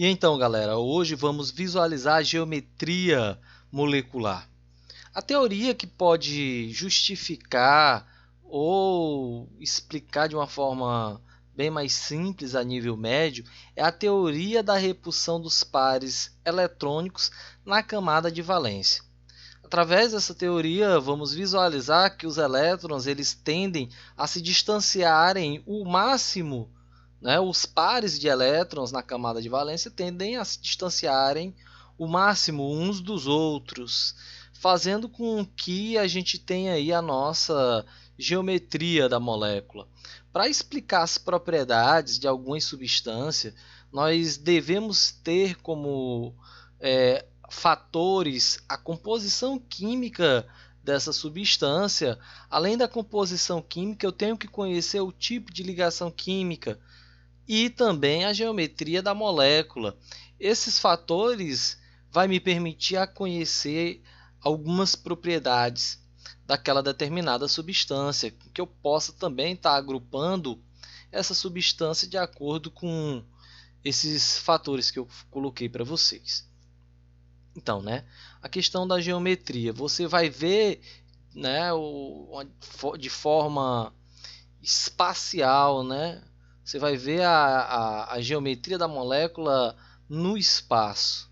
E então, galera, hoje vamos visualizar a geometria molecular. A teoria que pode justificar ou explicar de uma forma bem mais simples a nível médio é a teoria da repulsão dos pares eletrônicos na camada de valência. Através dessa teoria, vamos visualizar que os elétrons eles tendem a se distanciarem o máximo, os pares de elétrons na camada de valência tendem a se distanciarem o máximo uns dos outros, fazendo com que a gente tenha aí a nossa geometria da molécula. Para explicar as propriedades de algumas substâncias, nós devemos ter como fatores a composição química dessa substância. Além da composição química, eu tenho que conhecer o tipo de ligação química e também a geometria da molécula. Esses fatores vai me permitir a conhecer algumas propriedades daquela determinada substância, que eu possa também estar agrupando essa substância de acordo com esses fatores que eu coloquei para vocês. Então, a questão da geometria, você vai ver, de forma espacial, você vai ver a geometria da molécula no espaço.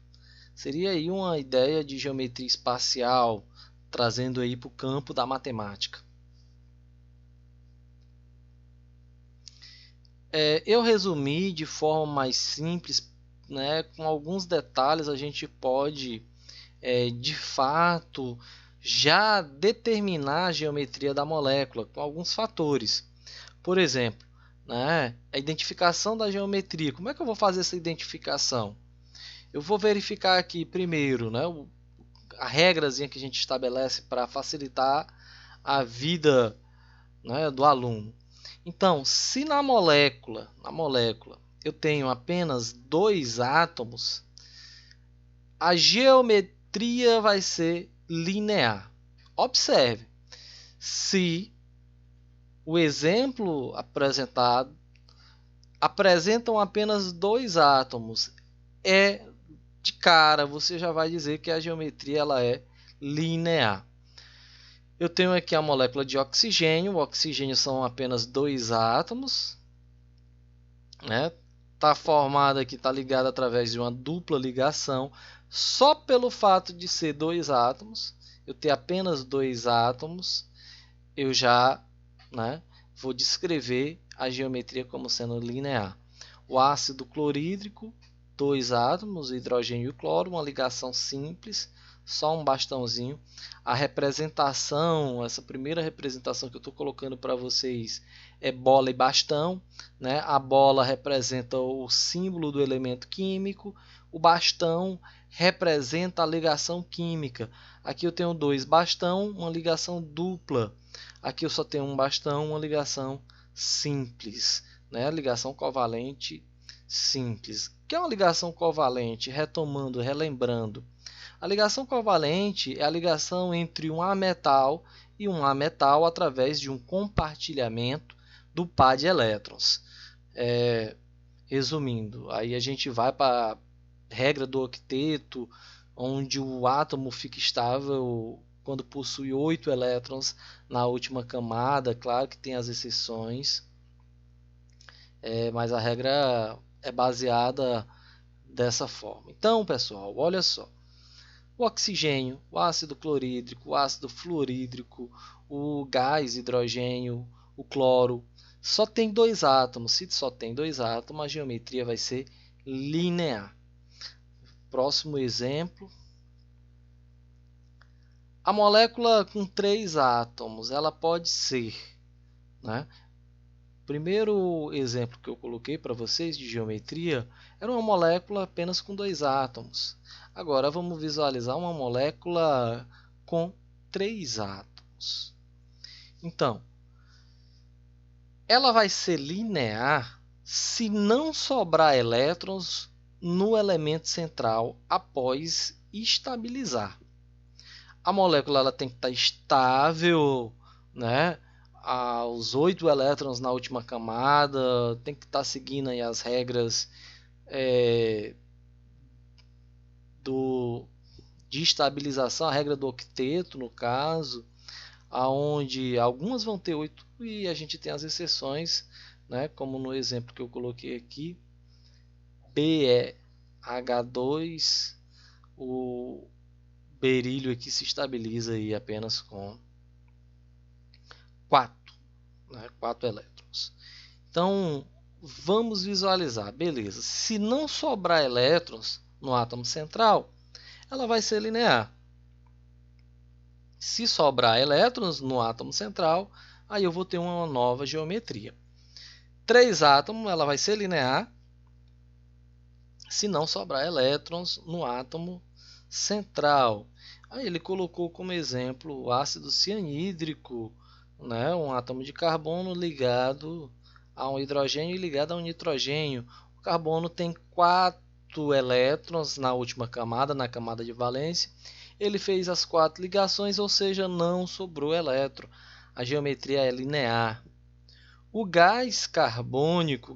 Seria aí uma ideia de geometria espacial, trazendo aí para o campo da matemática. Eu resumi de forma mais simples, com alguns detalhes a gente pode, de fato, já determinar a geometria da molécula com alguns fatores. Por exemplo, a identificação da geometria. Como é que eu vou fazer essa identificação? Eu vou verificar aqui primeiro, a regrazinha que a gente estabelece para facilitar a vida, do aluno. Então, se na molécula eu tenho apenas 2 átomos, a geometria vai ser linear. Observe, se o exemplo apresentado apresentam apenas 2 átomos, de cara você já vai dizer que a geometria ela é linear. Eu tenho aqui a molécula de oxigênio. O oxigênio são apenas 2 átomos, Está formada aqui, está ligada através de uma dupla ligação. Só pelo fato de ser 2 átomos, eu ter apenas 2 átomos, eu já vou descrever a geometria como sendo linear. O ácido clorídrico, 2 átomos, hidrogênio e cloro, uma ligação simples, só um bastãozinho. A representação, essa primeira representação que eu estou colocando para vocês é bola e bastão. A bola representa o símbolo do elemento químico, o bastão representa a ligação química. Aqui eu tenho 2 bastão, uma ligação dupla. Aqui eu só tenho um bastão, uma ligação simples, ligação covalente simples. O que é uma ligação covalente? Retomando, relembrando. A ligação covalente é a ligação entre um ametal e um ametal através de um compartilhamento do par de elétrons. Resumindo, aí a gente vai para a regra do octeto, onde o átomo fica estável quando possui 8 elétrons na última camada. Claro que tem as exceções, mas a regra é baseada dessa forma. Então, pessoal, olha só. O oxigênio, o ácido clorídrico, o ácido fluorídrico, o gás hidrogênio, o cloro, só tem 2 átomos. Se só tem 2 átomos, a geometria vai ser linear. Próximo exemplo. A molécula com 3 átomos, ela pode ser, Primeiro exemplo que eu coloquei para vocês de geometria era uma molécula apenas com 2 átomos. Agora vamos visualizar uma molécula com 3 átomos. Então, ela vai ser linear se não sobrar elétrons no elemento central após estabilizar. A molécula ela tem que estar estável, os 8 elétrons na última camada, tem que estar seguindo aí as regras de estabilização, a regra do octeto, no caso, aonde algumas vão ter 8 e a gente tem as exceções, né, como no exemplo que eu coloquei aqui, BeH2, o berílio aqui se estabiliza aí apenas com 4, né, 4 elétrons. Então, vamos visualizar, beleza. Se não sobrar elétrons no átomo central, ela vai ser linear. Se sobrar elétrons no átomo central, aí eu vou ter uma nova geometria. 3 átomos, ela vai ser linear. Se não sobrar elétrons no átomo central. Aí ele colocou como exemplo o ácido cianídrico, né? Um átomo de carbono ligado a um hidrogênio e ligado a um nitrogênio. O carbono tem 4 elétrons na última camada, na camada de valência. Ele fez as 4 ligações, ou seja, não sobrou elétron. A geometria é linear. O gás carbônico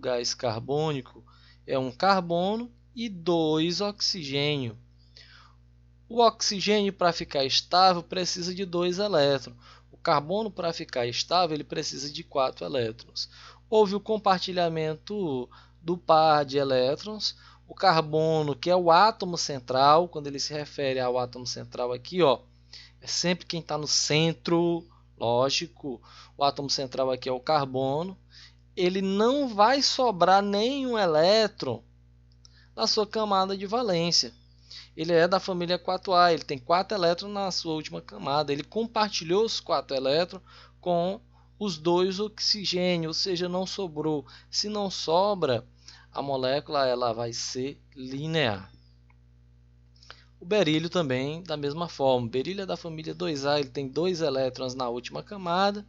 é um carbono e 2 oxigênio. O oxigênio, para ficar estável, precisa de 2 elétrons. O carbono, para ficar estável, ele precisa de 4 elétrons. Houve o compartilhamento do par de elétrons. O carbono, que é o átomo central, quando ele se refere ao átomo central aqui, ó, é sempre quem está no centro, lógico. O átomo central aqui é o carbono. Ele não vai sobrar nenhum elétron na sua camada de valência. Ele é da família 4A, ele tem 4 elétrons na sua última camada. Ele compartilhou os 4 elétrons com os 2 oxigênios, ou seja, não sobrou. Se não sobra, a molécula ela vai ser linear. O berílio também, da mesma forma. O berílio é da família 2A, ele tem 2 elétrons na última camada.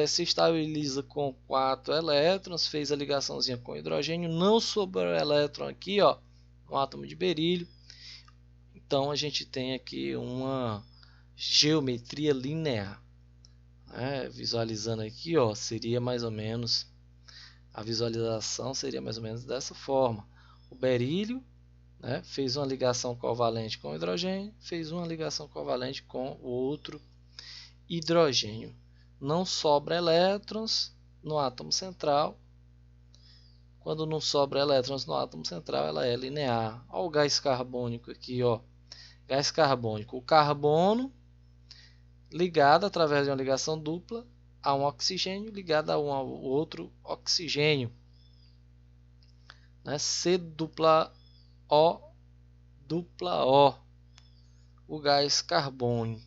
Se estabiliza com 4 elétrons, fez a ligaçãozinha com hidrogênio, não sobrou elétron aqui, ó, no átomo de berílio. Então a gente tem aqui uma geometria linear. Visualizando aqui, ó, seria mais ou menos, a visualização seria mais ou menos dessa forma. O berílio, né, fez uma ligação covalente com o hidrogênio, fez uma ligação covalente com o outro hidrogênio. Não sobra elétrons no átomo central. Quando não sobra elétrons no átomo central, ela é linear. Olha o gás carbônico aqui, ó. Gás carbônico. O carbono ligado através de uma ligação dupla a um oxigênio ligado a um outro oxigênio. Né? C dupla O dupla O. O gás carbônico.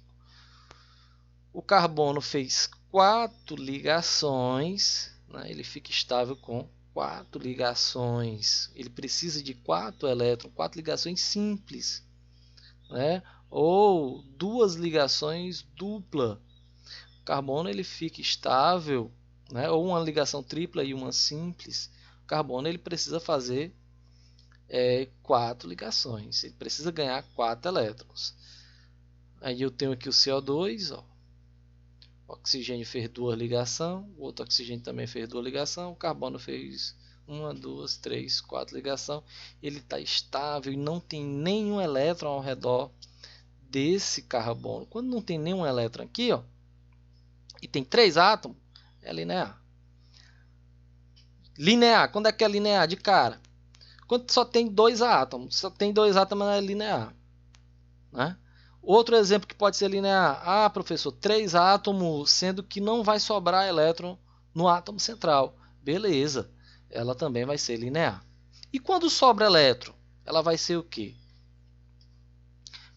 O carbono fez 4 ligações, né? Ele fica estável com 4 ligações. Ele precisa de 4 elétrons, 4 ligações simples, né? Ou 2 ligações dupla. O carbono ele fica estável, né? Ou uma ligação tripla e uma simples. O carbono ele precisa fazer 4 ligações. Ele precisa ganhar 4 elétrons. Aí eu tenho aqui o CO2, ó. O oxigênio fez 2 ligações, o outro oxigênio também fez 2 ligações, o carbono fez 1, 2, 3, 4 ligações. Ele está estável e não tem nenhum elétron ao redor desse carbono. Quando não tem nenhum elétron aqui, ó, e tem 3 átomos, é linear. Linear, quando é que é linear? De cara. Quando só tem 2 átomos, só tem 2 átomos, é linear, né? Outro exemplo que pode ser linear. Professor, 3 átomos, sendo que não vai sobrar elétron no átomo central. Beleza, ela também vai ser linear. E quando sobra elétron, ela vai ser o quê?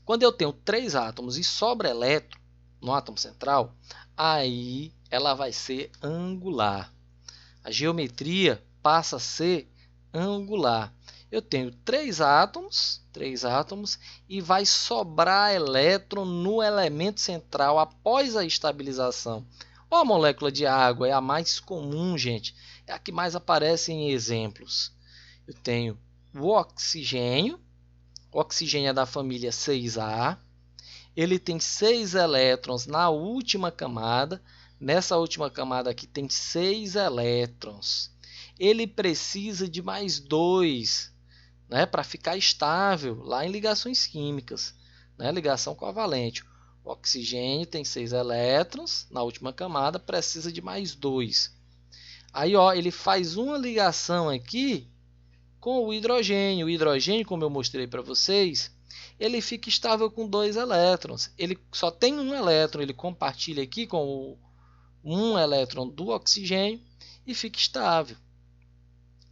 Quando eu tenho 3 átomos e sobra elétron no átomo central, aí ela vai ser angular. A geometria passa a ser angular. Eu tenho 3 átomos e vai sobrar elétron no elemento central após a estabilização. A molécula de água é a mais comum, gente. É a que mais aparece em exemplos. Eu tenho o oxigênio. O oxigênio é da família 6A. Ele tem 6 elétrons na última camada. Nessa última camada aqui tem 6 elétrons. Ele precisa de mais 2 né, para ficar estável lá em ligações químicas, né, ligação covalente. O oxigênio tem 6 elétrons na última camada, precisa de mais 2. Aí, ó, ele faz uma ligação aqui com o hidrogênio. O hidrogênio, como eu mostrei para vocês, ele fica estável com 2 elétrons. Ele só tem um elétron, ele compartilha aqui com um elétron do oxigênio e fica estável.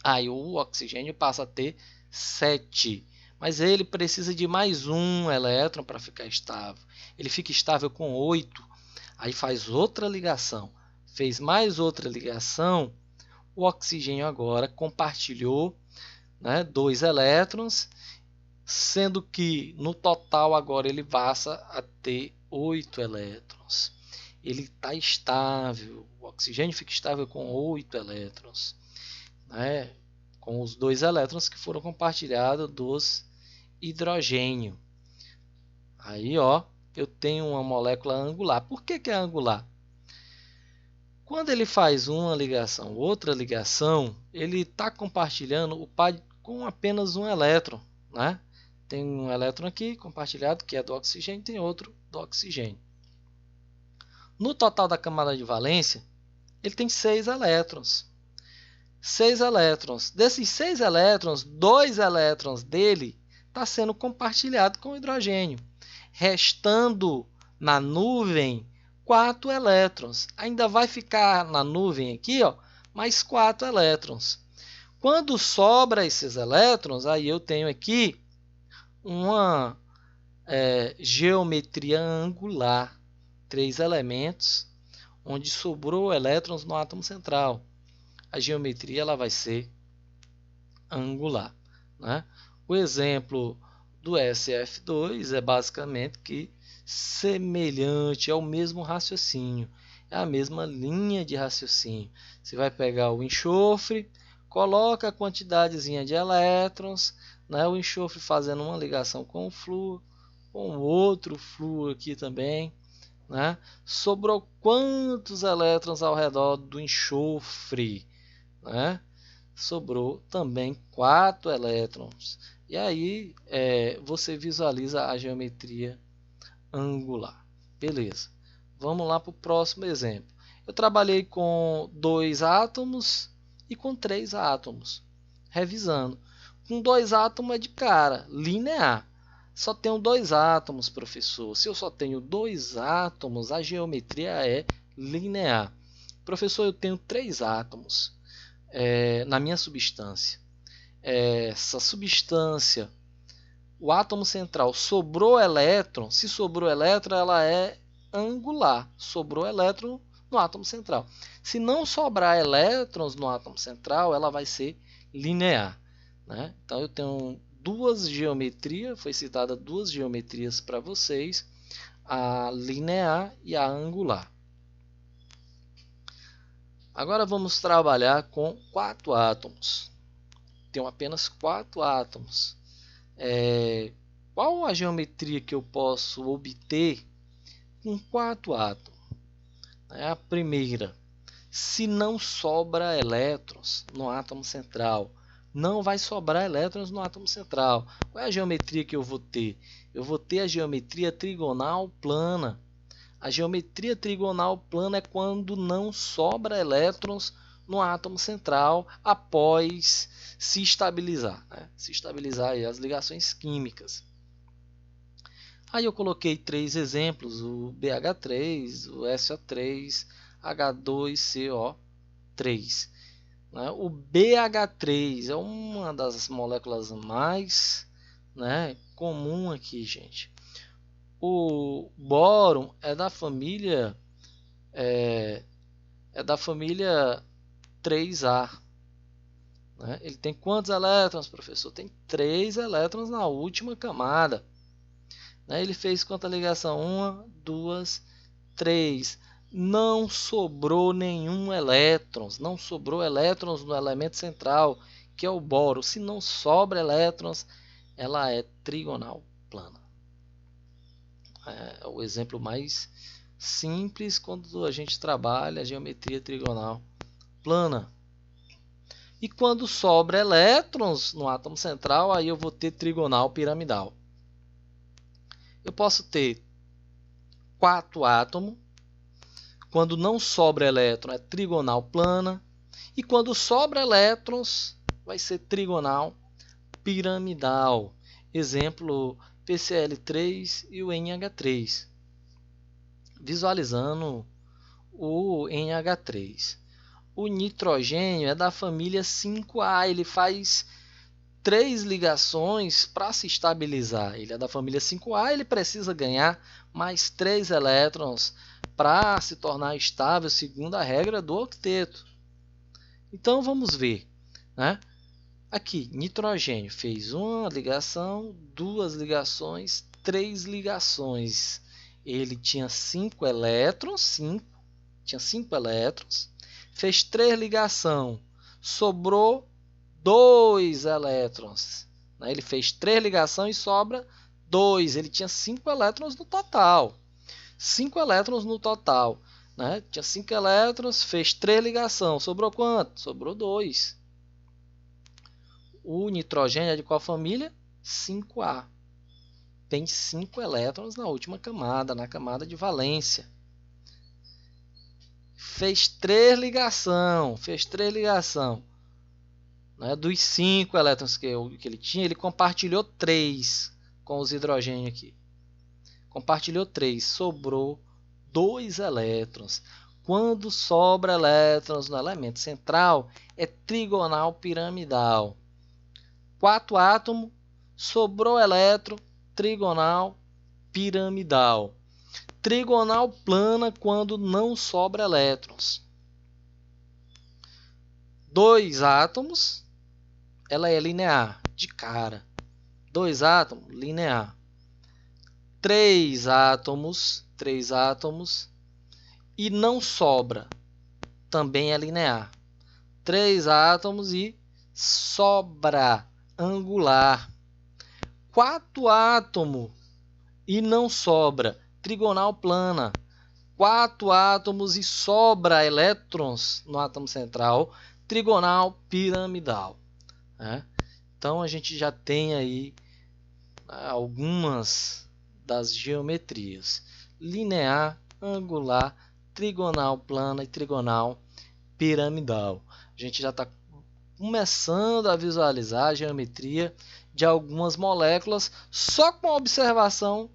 Aí o oxigênio passa a ter 7. Mas ele precisa de mais um elétron para ficar estável. Ele fica estável com 8. Aí faz outra ligação. Fez mais outra ligação. O oxigênio agora compartilhou, né, 2 elétrons, sendo que no total agora ele passa a ter 8 elétrons. Ele está estável. O oxigênio fica estável com 8 elétrons. Né, com os 2 elétrons que foram compartilhados dos hidrogênio. Aí, ó, eu tenho uma molécula angular. Por que é angular? Quando ele faz uma ligação, outra ligação, ele está compartilhando o par com apenas um elétron, né? Tem um elétron aqui compartilhado que é do oxigênio, tem outro do oxigênio. No total da camada de valência, ele tem 6 elétrons. 6 elétrons. Desses 6 elétrons, 2 elétrons dele está sendo compartilhado com o hidrogênio, restando na nuvem 4 elétrons. Ainda vai ficar na nuvem aqui, ó, mais 4 elétrons. Quando sobra esses elétrons, aí eu tenho aqui uma geometria angular. 3 elementos, onde sobrou elétrons no átomo central. A geometria ela vai ser angular. Né? O exemplo do SF2 é basicamente que semelhante ao mesmo raciocínio, é a mesma linha de raciocínio. Você vai pegar o enxofre, coloca a quantidadezinha de elétrons, né? O enxofre fazendo uma ligação com o flúor, com outro flúor aqui também. Né? Sobrou quantos elétrons ao redor do enxofre? Né? Sobrou também 4 elétrons. E aí você visualiza a geometria angular. Beleza. Vamos lá para o próximo exemplo. Eu trabalhei com 2 átomos e com 3 átomos. Revisando. Com 2 átomos é de cara, linear. Só tenho 2 átomos, professor. Se eu só tenho 2 átomos, a geometria é linear. Professor, eu tenho 3 átomos na minha substância. Essa substância, o átomo central, sobrou elétron. Se sobrou elétron, ela é angular. Sobrou elétron no átomo central. Se não sobrar elétrons no átomo central, ela vai ser linear. Né? Então eu tenho duas geometrias, foi citada 2 geometrias para vocês, a linear e a angular. Agora vamos trabalhar com 4 átomos. Tenho apenas 4 átomos. Qual a geometria que eu posso obter com 4 átomos? A primeira, se não sobra elétrons no átomo central, não vai sobrar elétrons no átomo central. Qual é a geometria que eu vou ter? Eu vou ter a geometria trigonal plana. A geometria trigonal plana é quando não sobra elétrons no átomo central após se estabilizar, né? Se estabilizar aí as ligações químicas. Aí eu coloquei 3 exemplos, o BH3, o SO3, H2CO3. Né? O BH3 é uma das moléculas mais, né, comum aqui, gente. O bóron é da família 3A. Né? Ele tem quantos elétrons, professor? Tem 3 elétrons na última camada. Né? Ele fez quanta ligação? 1, 2, 3. Não sobrou nenhum elétrons. Não sobrou elétrons no elemento central, que é o boro. Se não sobra elétrons, ela é trigonal plana. É o exemplo mais simples quando a gente trabalha a geometria trigonal plana. E quando sobra elétrons no átomo central, aí eu vou ter trigonal piramidal. Eu posso ter 4 átomos. Quando não sobra elétron, é trigonal plana. E quando sobra elétrons, vai ser trigonal piramidal. Exemplo, PCl3 e o NH3. Visualizando o NH3. O nitrogênio é da família 5A. Ele faz 3 ligações para se estabilizar. Ele é da família 5A, ele precisa ganhar mais 3 elétrons para se tornar estável, segundo a regra do octeto. Então vamos ver, né? Aqui, nitrogênio fez uma ligação, 2 ligações, 3 ligações. Ele tinha 5 elétrons, tinha 5 elétrons, fez 3 ligações, sobrou 2 elétrons. Ele fez 3 ligações e sobra 2. Ele tinha 5 elétrons no total. 5 elétrons no total. Tinha 5 elétrons, fez 3 ligações. Sobrou quanto? Sobrou 2. O nitrogênio é de qual família? 5A. Tem 5 elétrons na última camada, na camada de valência. Fez 3 ligações. Dos 5 elétrons que ele tinha, ele compartilhou 3 com os hidrogênios aqui. Compartilhou 3, sobrou 2 elétrons. Quando sobra elétrons no elemento central, é trigonal piramidal. 4 átomos, sobrou elétron, trigonal piramidal. Trigonal plana quando não sobra elétrons. 2 átomos, ela é linear, de cara. 2 átomos, linear. 3 átomos e não sobra, também é linear. 3 átomos e sobra, angular. 4 átomos e não sobra, trigonal plana. 4 átomos e sobra elétrons no átomo central, trigonal piramidal. Então a gente já tem aí algumas das geometrias: linear, angular, trigonal plana e trigonal piramidal. A gente já está começando a visualizar a geometria de algumas moléculas só com a observação,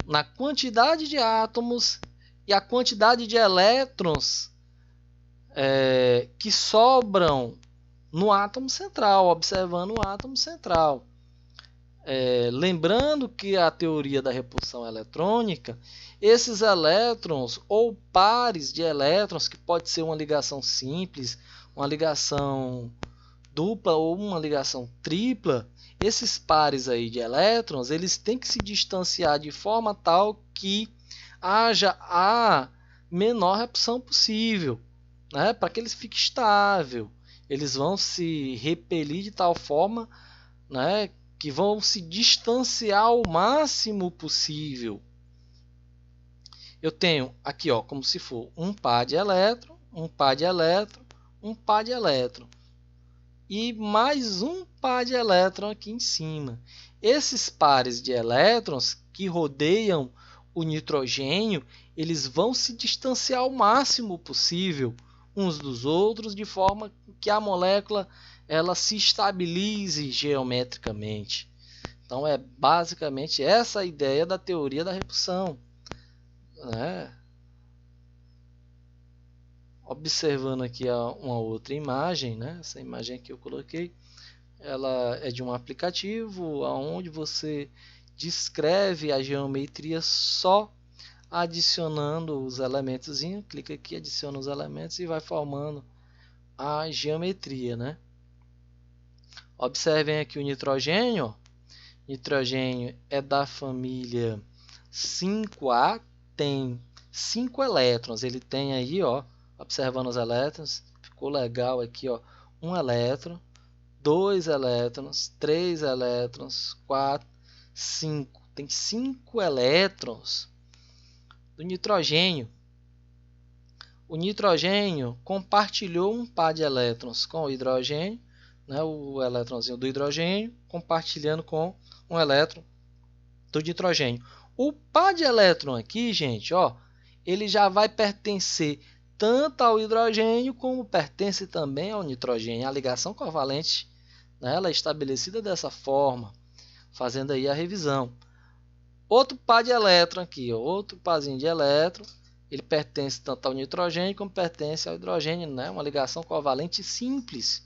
na quantidade de átomos e a quantidade de elétrons que sobram no átomo central, observando o átomo central. Lembrando que a teoria da repulsão eletrônica, esses elétrons ou pares de elétrons, que pode ser uma ligação simples, uma ligação dupla ou uma ligação tripla, esses pares aí de elétrons, eles têm que se distanciar de forma tal que haja a menor repulsão possível, para que eles fiquem estáveis. Eles vão se repelir de tal forma, que vão se distanciar o máximo possível. Eu tenho aqui, como se for um par de elétron, um par de elétron, um par de elétron. E mais um par de elétron aqui em cima. Esses pares de elétrons que rodeiam o nitrogênio, eles vão se distanciar o máximo possível uns dos outros, de forma que a molécula ela se estabilize geometricamente. Então é basicamente essa a ideia da teoria da repulsão. Observando aqui uma outra imagem, essa imagem que eu coloquei, ela é de um aplicativo onde você descreve a geometria só adicionando os elementos. Clica aqui, adiciona os elementos e vai formando a geometria. Observem aqui o nitrogênio. Nitrogênio é da família 5A, tem 5 elétrons. Ele tem aí, observando os elétrons, ficou legal aqui, 1 elétron, 2 elétrons, 3 elétrons, 4, 5. Tem 5 elétrons do nitrogênio. o nitrogênio compartilhou um par de elétrons com o hidrogênio, né, o elétronzinho do hidrogênio compartilhando com um elétron do nitrogênio. O par de elétron aqui, gente, ó, ele já vai pertencer tanto ao hidrogênio como pertence também ao nitrogênio. A ligação covalente, né, ela é estabelecida dessa forma, fazendo aí a revisão. Outro par de elétron aqui, ó, outro parzinho de elétron, ele pertence tanto ao nitrogênio como pertence ao hidrogênio, né? Uma ligação covalente simples.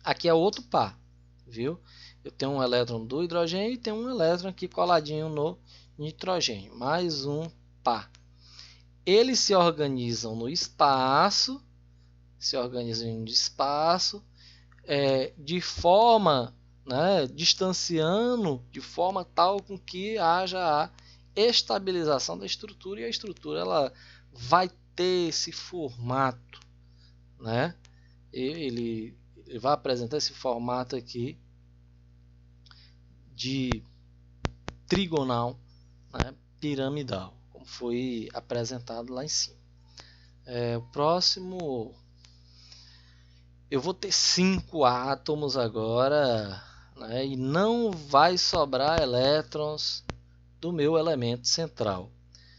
Aqui é outro par, viu? Eu tenho um elétron do hidrogênio e tenho um elétron aqui coladinho no nitrogênio. Mais um par. Eles se organizam no espaço, de forma, né, distanciando de forma tal com que haja a estabilização da estrutura, e a estrutura ela vai ter esse formato, né? Ele vai apresentar esse formato aqui de trigonal, né, piramidal, como foi apresentado lá em cima. O próximo, eu vou ter 5 átomos agora, né, e não vai sobrar elétrons do meu elemento central.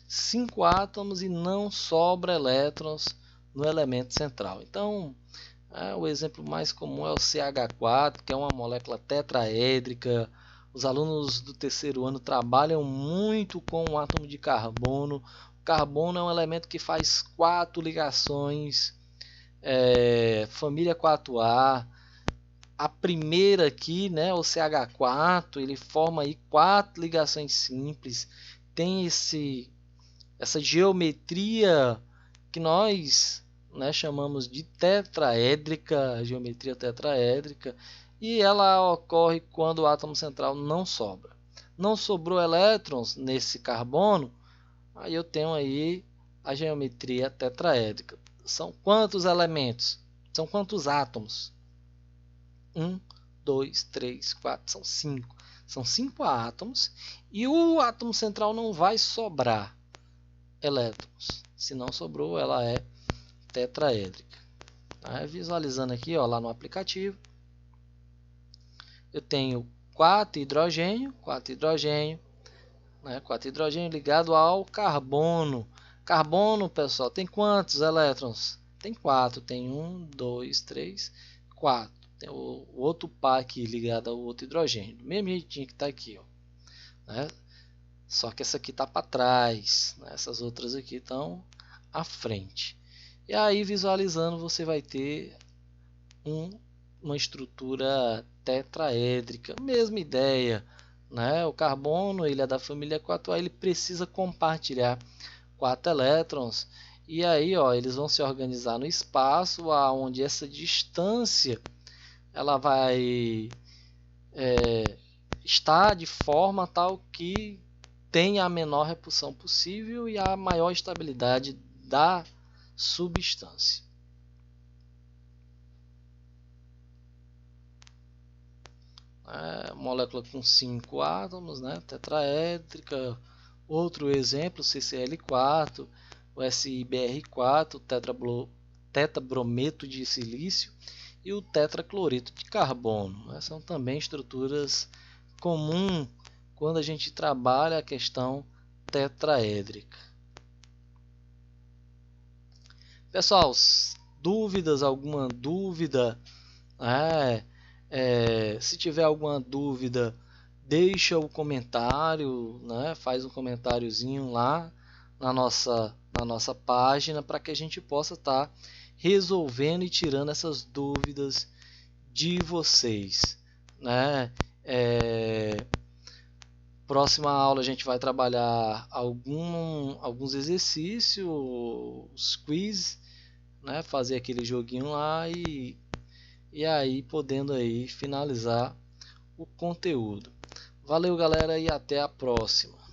5 átomos e não sobra elétrons no elemento central. Então, o exemplo mais comum é o CH4, que é uma molécula tetraédrica. Os alunos do terceiro ano trabalham muito com o átomo de carbono. O carbono é um elemento que faz 4 ligações, família 4A. A primeira aqui, né, o CH4, ele forma aí 4 ligações simples. Tem essa geometria que nós, né, chamamos de tetraédrica, geometria tetraédrica, e ela ocorre quando o átomo central não sobra. Não sobrou elétrons nesse carbono, aí eu tenho aí a geometria tetraédrica. São quantos elementos? São quantos átomos? 1, 2, 3, 4, são 5. São 5 átomos e o átomo central não vai sobrar elétrons. Se não sobrou, ela é tetraédrica. Visualizando aqui, ó, lá no aplicativo, eu tenho 4 hidrogênio, né, 4 hidrogênio ligado ao carbono. Carbono, pessoal, tem quantos elétrons? Tem 4. Tem 1, 2, 3, 4. Tem o outro par aqui ligado ao outro hidrogênio. Do mesmo jeitinho que está aqui, ó, né? Só que essa aqui está para trás, né? Essas outras aqui estão à frente. E aí, visualizando, você vai ter uma estrutura tetraédrica. Mesma ideia, né? O carbono, ele é da família 4A, ele precisa compartilhar 4 elétrons. E aí, ó, eles vão se organizar no espaço, onde essa distância ela vai estar de forma tal que tenha a menor repulsão possível e a maior estabilidade da substância. Molécula com 5 átomos, né, tetraédrica. Outro exemplo, CCl4, o SiBr4, tetrabrometo de silício e o tetracloreto de carbono, né? São também estruturas comuns quando a gente trabalha a questão tetraédrica. Pessoal, dúvidas? Alguma dúvida? Se tiver alguma dúvida, deixa o comentário, né? Faz um comentáriozinho lá na nossa página para que a gente possa estar resolvendo e tirando essas dúvidas de vocês, né? Próxima aula a gente vai trabalhar alguns exercícios, quiz, né? Fazer aquele joguinho lá e aí podendo aí finalizar o conteúdo. Valeu, galera, e até a próxima.